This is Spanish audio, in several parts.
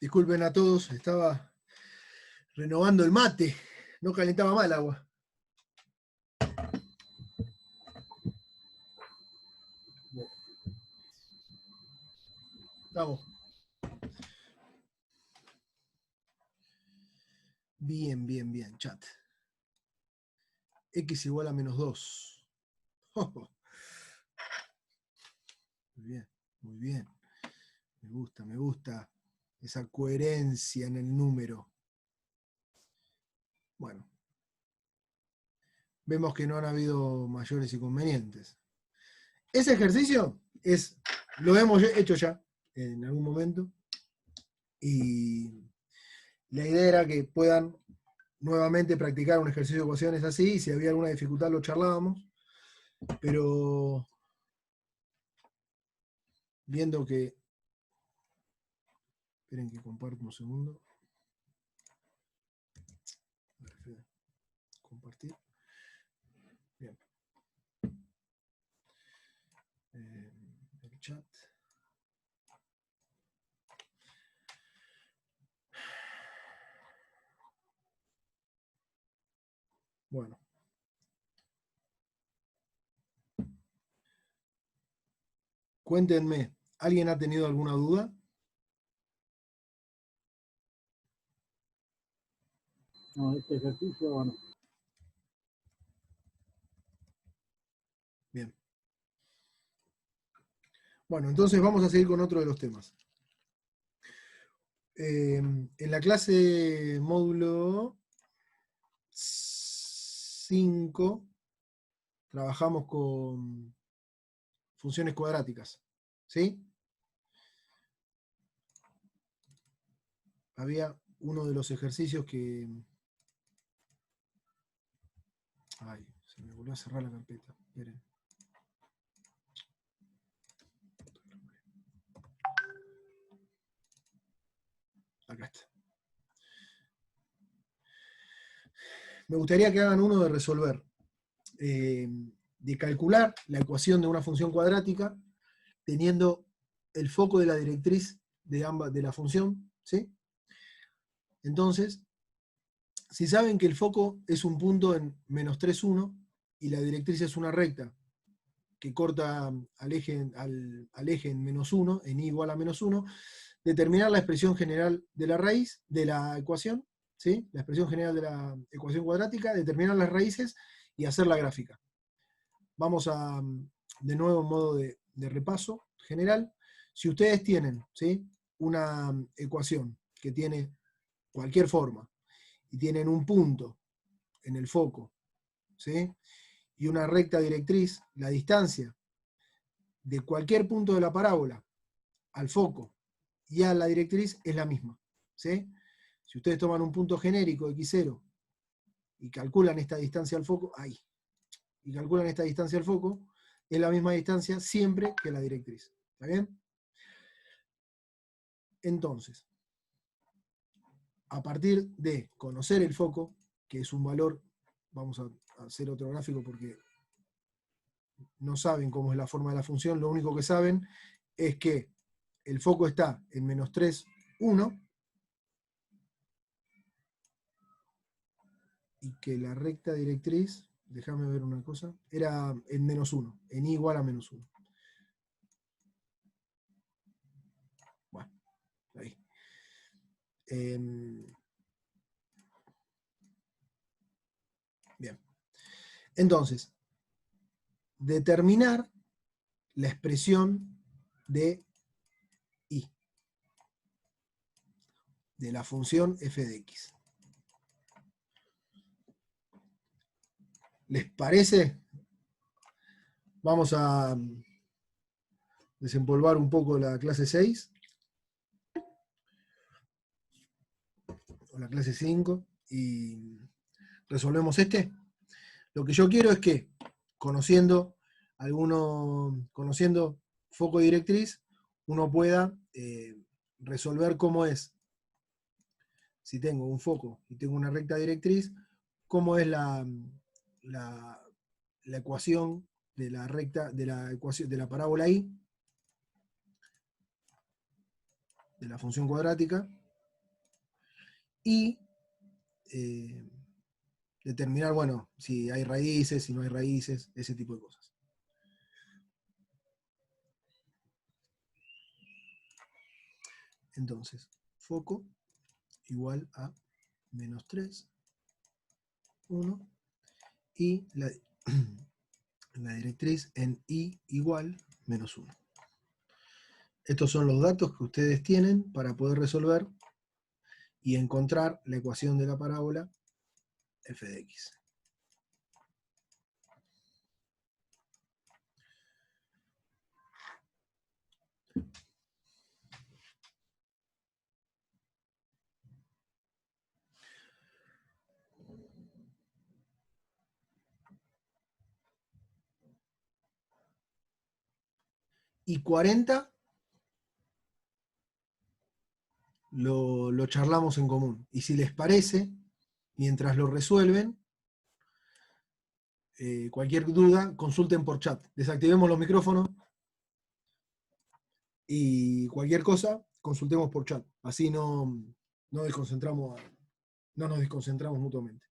Disculpen a todos, estaba renovando el mate, no calentaba mal el agua. Vamos. Bien, bien, bien, chat. X igual a menos 2. Oh, muy bien, muy bien. Me gusta esa coherencia en el número. Bueno. Vemos que no han habido mayores inconvenientes. Ese ejercicio lo hemos hecho ya en algún momento. Y la idea era que puedan nuevamente practicar un ejercicio de ecuaciones así. Si había alguna dificultad lo charlábamos. Pero viendo que... Esperen que comparto un segundo. Compartir. Bien. El chat. Bueno. Cuéntenme, ¿alguien ha tenido alguna duda? No, este ejercicio, bueno. Bien. Bueno, entonces vamos a seguir con otro de los temas. En la clase módulo 5 trabajamos con funciones cuadráticas, ¿sí? Había uno de los ejercicios que... Ay, se me volvió a cerrar la carpeta. Esperen. Acá está. Me gustaría que hagan uno de resolver, de calcular la ecuación de una función cuadrática teniendo el foco de la directriz de la función, ¿sí? Entonces, si saben que el foco es un punto en menos 3, 1 y la directriz es una recta que corta al eje en menos 1, en y igual a menos 1, determinar la expresión general de la raíz de la ecuación, ¿sí? La expresión general de la ecuación cuadrática, determinar las raíces y hacer la gráfica. Vamos a, de nuevo, en modo de repaso general. Si ustedes tienen, ¿sí?, una ecuación que tiene cualquier forma y tienen un punto en el foco, ¿sí?, y una recta directriz, la distancia de cualquier punto de la parábola al foco y a la directriz es la misma, ¿sí? Si ustedes toman un punto genérico x0 y calculan esta distancia al foco, ahí, y calculan esta distancia al foco, es la misma distancia siempre que la directriz. ¿Está bien? Entonces, a partir de conocer el foco, que es un valor, vamos a hacer otro gráfico porque no saben cómo es la forma de la función, lo único que saben es que el foco está en menos 3, 1, y que la recta directriz, déjame ver una cosa, era en menos 1, en y igual a menos 1. Bueno, ahí. Bien. Entonces, determinar la expresión de y, de la función f de x. ¿Les parece? Vamos a desempolvar un poco la clase 6 o la clase 5 y resolvemos este. Lo que yo quiero es que, conociendo foco y directriz, uno pueda resolver cómo es, si tengo un foco y tengo una recta directriz, cómo es la ecuación de la recta, de la parábola y, de la función cuadrática, y determinar, bueno, si hay raíces, si no hay raíces, ese tipo de cosas. Entonces, foco igual a menos 3, 1, y la directriz en i igual menos 1. Estos son los datos que ustedes tienen para poder resolver y encontrar la ecuación de la parábola f de x. Y 40 lo charlamos en común. Y si les parece, mientras lo resuelven, cualquier duda, consulten por chat. Desactivemos los micrófonos y cualquier cosa, consultemos por chat. Así no nos desconcentramos mutuamente.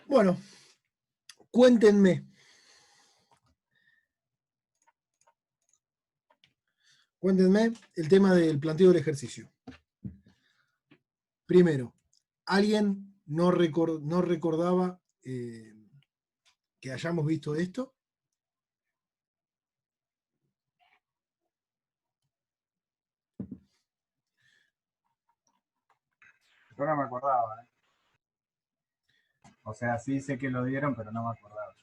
Bueno, cuéntenme. Cuéntenme el tema del planteo del ejercicio. Primero, ¿alguien no recordaba que hayamos visto esto? Yo no me acordaba, ¿eh? O sea, sí sé que lo dieron, pero no me acordaba.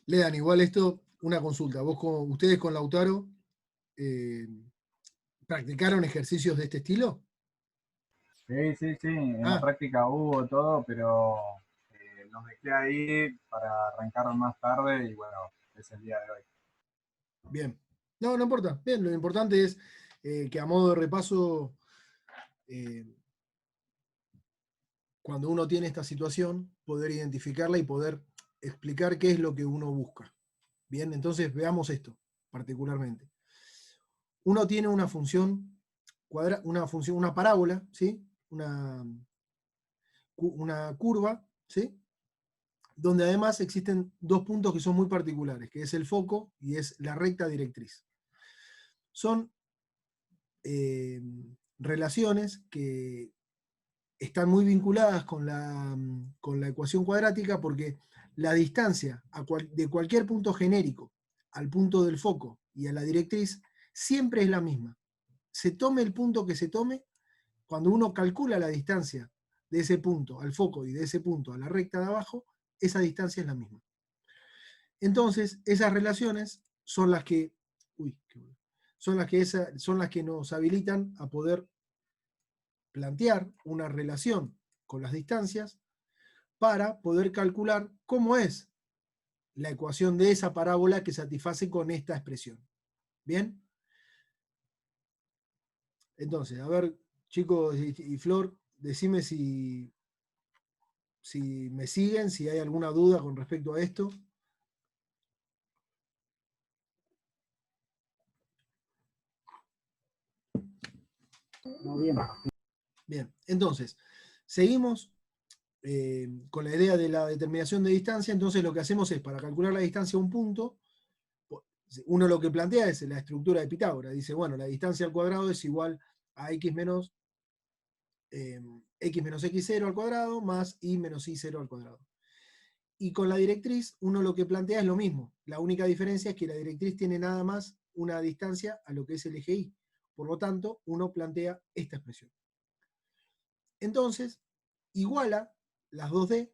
Lean, igual esto, una consulta. Ustedes con Lautaro, ¿practicaron ejercicios de este estilo? Sí, sí, sí, en la Ah, práctica hubo todo, pero los dejé ahí para arrancar más tarde y bueno, es el día de hoy. bien. No, no importa. Bien, lo importante es que a modo de repaso, eh, cuando uno tiene esta situación, poder identificarla y poder explicar qué es lo que uno busca. Bien, entonces veamos esto particularmente. Uno tiene una función, una parábola, ¿sí? Una curva, ¿sí? Donde además existen dos puntos que son muy particulares, que es el foco y es la recta directriz. Son relaciones que están muy vinculadas con la ecuación cuadrática porque la distancia de cualquier punto genérico al punto del foco y a la directriz siempre es la misma. Se tome el punto que se tome, cuando uno calcula la distancia de ese punto al foco y de ese punto a la recta de abajo, esa distancia es la misma. Entonces, esas relaciones son las que, son las que nos habilitan a poder plantear una relación con las distancias para poder calcular cómo es la ecuación de esa parábola que satisface con esta expresión. ¿Bien? Entonces, a ver, chicos y Flor, decime si me siguen, si hay alguna duda con respecto a esto. No, bien. Bien, entonces, seguimos con la idea de la determinación de distancia. Entonces lo que hacemos es, para calcular la distancia a un punto, uno lo que plantea es la estructura de Pitágoras. Dice, bueno, la distancia al cuadrado es igual a x menos x0 al cuadrado más y menos y0 al cuadrado. Y con la directriz, uno lo que plantea es lo mismo. La única diferencia es que la directriz tiene nada más una distancia a lo que es el eje y. Por lo tanto, uno plantea esta expresión. Entonces, iguala las 2D,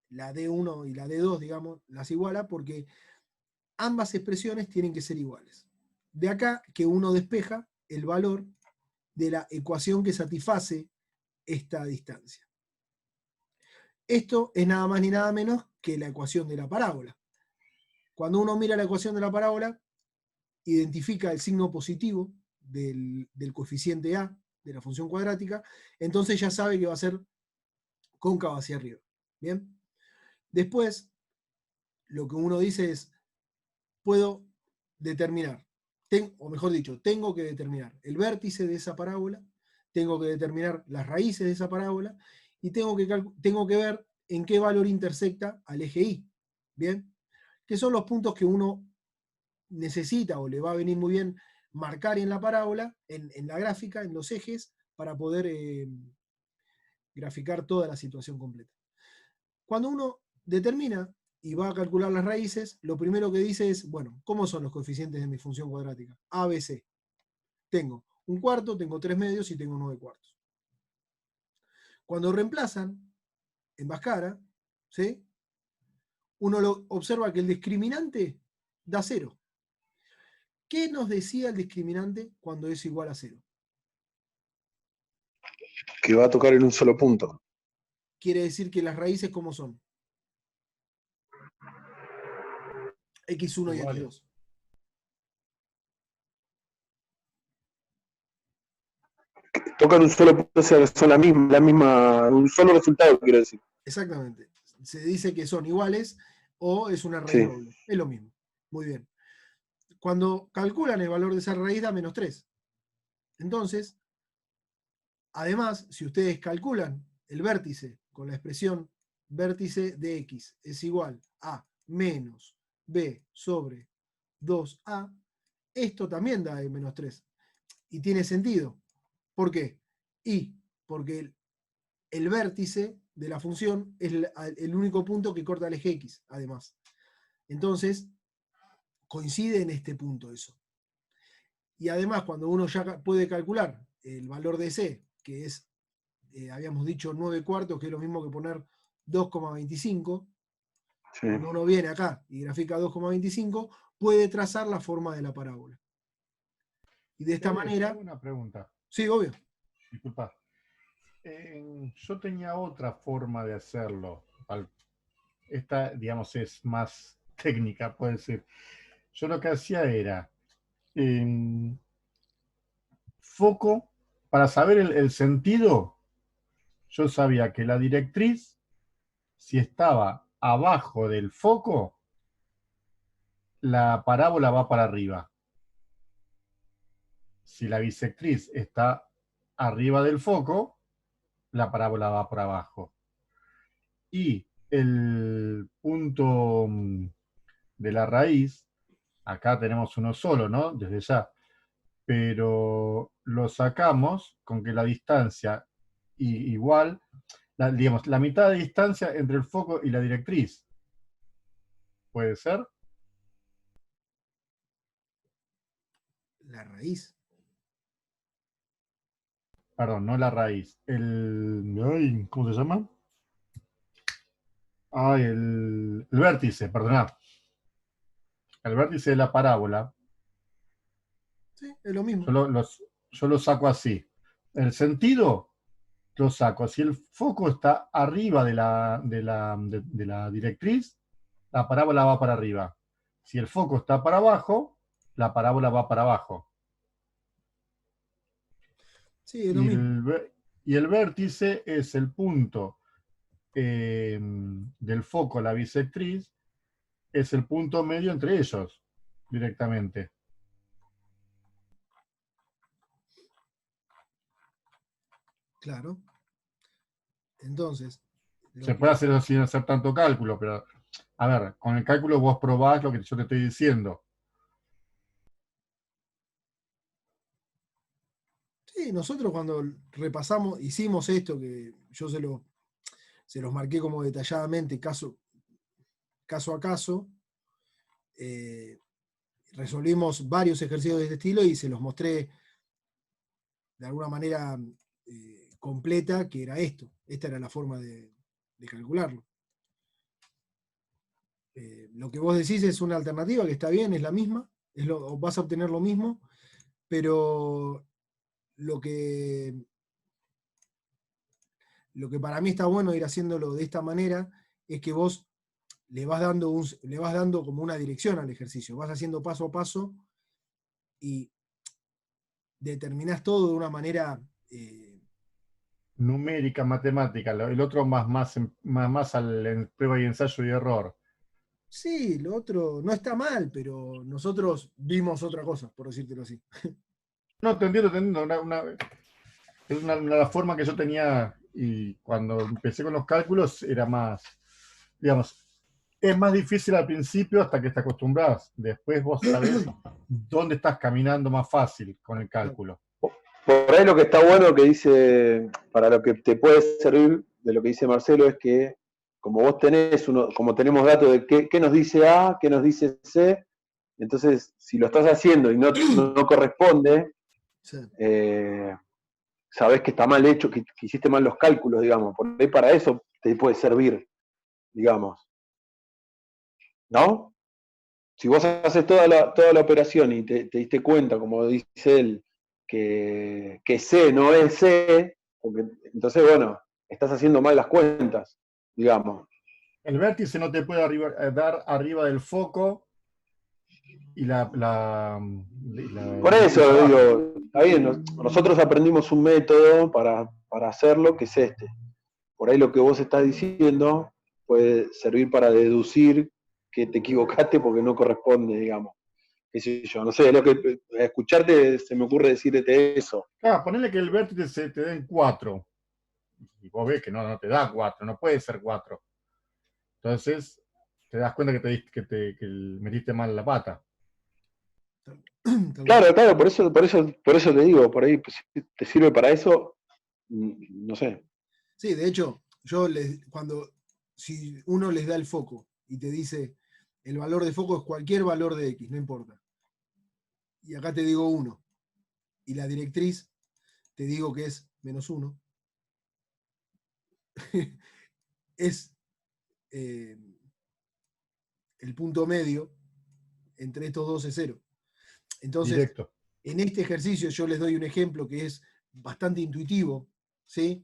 la D1 y la D2, digamos, las iguala porque ambas expresiones tienen que ser iguales. De acá que uno despeja el valor de la ecuación que satisface esta distancia. Esto es nada más ni nada menos que la ecuación de la parábola. Cuando uno mira la ecuación de la parábola, identifica el signo positivo del coeficiente A de la función cuadrática, entonces ya sabe que va a ser cóncava hacia arriba. ¿Bien? Después, lo que uno dice es, puedo determinar, o mejor dicho, tengo que determinar el vértice de esa parábola, tengo que determinar las raíces de esa parábola y tengo que ver en qué valor intersecta al eje Y. ¿Bien? Que son los puntos que uno necesita o le va a venir muy bien marcar en la parábola, en la gráfica, en los ejes, para poder graficar toda la situación completa. Cuando uno determina y va a calcular las raíces, lo primero que dice es, bueno, ¿cómo son los coeficientes de mi función cuadrática? A, B, C. Tengo un cuarto, tengo 3 medios y tengo 9 cuartos. Cuando reemplazan en Bhaskara, ¿sí? Uno observa que el discriminante da 0. ¿Qué nos decía el discriminante cuando es igual a 0? Que va a tocar en un solo punto. Quiere decir que las raíces, ¿cómo son? X1 y X2. Tocan un solo punto, o sea, son la misma, un solo resultado, quiero decir. Exactamente. Se dice que son iguales o es una raíz doble. Es lo mismo. Muy bien. Cuando calculan el valor de esa raíz da menos 3. Entonces, además, si ustedes calculan el vértice con la expresión vértice de X es igual a menos B sobre 2A, esto también da E menos 3. Y tiene sentido. ¿Por qué? Porque el vértice de la función es el único punto que corta el eje X, además. Entonces, coincide en este punto eso. Y además, cuando uno ya puede calcular el valor de C, que es, habíamos dicho 9 cuartos, que es lo mismo que poner 2,25, Sí. cuando uno viene acá y grafica 2,25, puede trazar la forma de la parábola. Y de esta manera... Tengo una pregunta. Sí, obvio. Disculpa. Yo tenía otra forma de hacerlo. Esta, digamos, es más técnica, puede ser. Yo lo que hacía era foco, para saber el sentido, yo sabía que la directriz, si estaba abajo del foco, la parábola va para arriba. Si la bisectriz está arriba del foco, la parábola va por abajo. Y el punto de la raíz, acá tenemos uno solo, ¿no? Desde ya. Pero lo sacamos con que la distancia igual, digamos, la mitad de distancia entre el foco y la directriz. ¿Puede ser? La raíz. Perdón, no la raíz. ¿Cómo se llama? El vértice, perdonad. El vértice de la parábola. Sí, es lo mismo. Yo lo saco así. El sentido lo saco. Si el foco está arriba de la directriz, la parábola va para arriba. Si el foco está para abajo, la parábola va para abajo. Sí, es lo mismo. Y el vértice es el punto del foco a la bisectriz, es el punto medio entre ellos, directamente. Claro. Entonces... Se puede hacer sin hacer tanto cálculo, pero, a ver, con el cálculo vos probás lo que yo te estoy diciendo. Sí, nosotros cuando repasamos, hicimos esto, que yo se los marqué como detalladamente, caso a caso, resolvimos varios ejercicios de este estilo y se los mostré de alguna manera completa, que era esto. Esta era la forma de calcularlo. Lo que vos decís es una alternativa que está bien, es la misma, vas a obtener lo mismo, pero lo que para mí está bueno ir haciéndolo de esta manera es que vos le vas dando como una dirección al ejercicio, vas haciendo paso a paso y determinás todo de una manera... numérica, matemática, el otro más al prueba y ensayo y error. Sí, lo otro no está mal, pero nosotros vimos otra cosa, por decírtelo así. No, te entiendo. Es la forma que yo tenía, y cuando empecé con los cálculos era más, digamos, es más difícil al principio hasta que te acostumbras. Después vos sabés dónde estás caminando más fácil con el cálculo. Por ahí lo que está bueno que dice, para lo que te puede servir de lo que dice Marcelo, es que como vos tenés como tenemos datos de qué nos dice A, qué nos dice C, entonces si lo estás haciendo y no corresponde, Sí. sabés que está mal hecho, que hiciste mal los cálculos, digamos. Por ahí para eso te puede servir, digamos. ¿No? Si vos haces toda la operación y te diste cuenta, como dice él, que C no es C, porque, entonces, bueno, estás haciendo mal las cuentas, digamos. El vértice no te puede dar arriba del foco y Por eso, digo, está bien, nosotros aprendimos un método para hacerlo, que es este. Por ahí lo que vos estás diciendo puede servir para deducir que te equivocaste porque no corresponde, digamos. Qué sé yo, no sé, escucharte se me ocurre decirte eso. Ponele que el vértice te den 4. y vos ves que no te da 4, no puede ser 4. Entonces, te das cuenta que metiste mal la pata. Tal cual. Claro, claro, por eso te digo, por ahí pues, si te sirve para eso, no sé. Sí, de hecho, si uno les da el foco y te dice el valor de foco es cualquier valor de X, no importa. Y acá te digo 1. Y la directriz te digo que es -1. Es el punto medio entre estos dos es 0. Entonces, Directo. en este ejercicio yo les doy un ejemplo que es bastante intuitivo, ¿sí?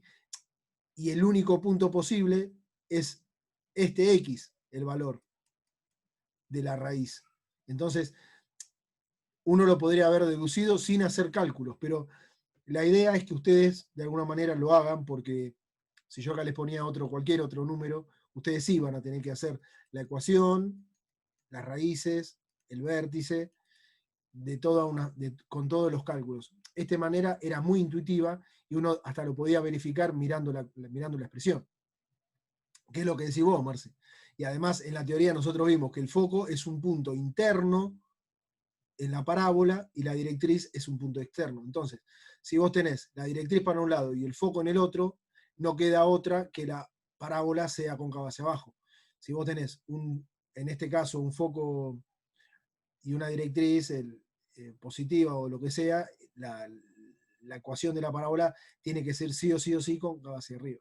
Y el único punto posible es este X, el valor de la raíz. Entonces, uno lo podría haber deducido sin hacer cálculos, pero la idea es que ustedes de alguna manera lo hagan, porque si yo acá les ponía cualquier otro número, ustedes sí van a tener que hacer la ecuación, las raíces, el vértice, con todos los cálculos. Esta manera era muy intuitiva y uno hasta lo podía verificar mirando la expresión. ¿Qué es lo que decís vos, Marce? Y además, en la teoría nosotros vimos que el foco es un punto interno en la parábola y la directriz es un punto externo. Entonces, si vos tenés la directriz para un lado y el foco en el otro, no queda otra que la parábola sea cóncava hacia abajo. Si vos tenés, en este caso, un foco y una directriz positiva o lo que sea, la ecuación de la parábola tiene que ser sí o sí cóncava hacia arriba.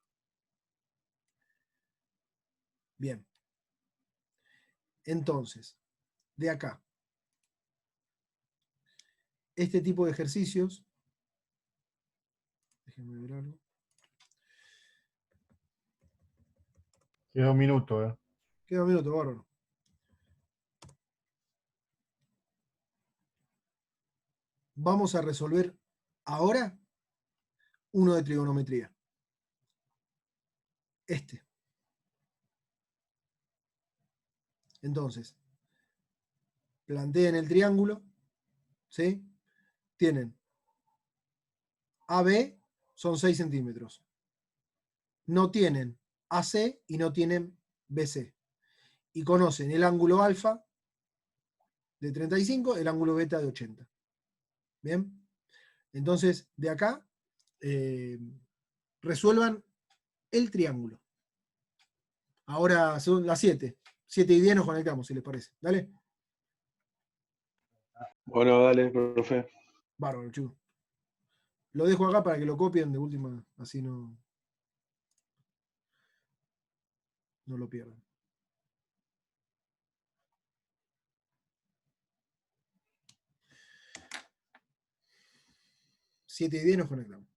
Bien. Entonces, de acá, este tipo de ejercicios, déjenme ver algo. Queda un minuto, ¿eh? Queda un minuto, bárbaro. Vamos a resolver ahora uno de trigonometría. Este. Entonces, planteen el triángulo, ¿sí? Tienen AB, son 6 centímetros. No tienen AC y no tienen BC. Y conocen el ángulo alfa de 35, el ángulo beta de 80. ¿Bien? Entonces, de acá, resuelvan el triángulo. Ahora son las 7. 7 y 10 nos conectamos, si les parece. ¿Dale? Bueno, dale, profe. Bárbaro, chicos. Lo dejo acá para que lo copien de última, así no lo pierdan. 7 y 10 nos conectamos.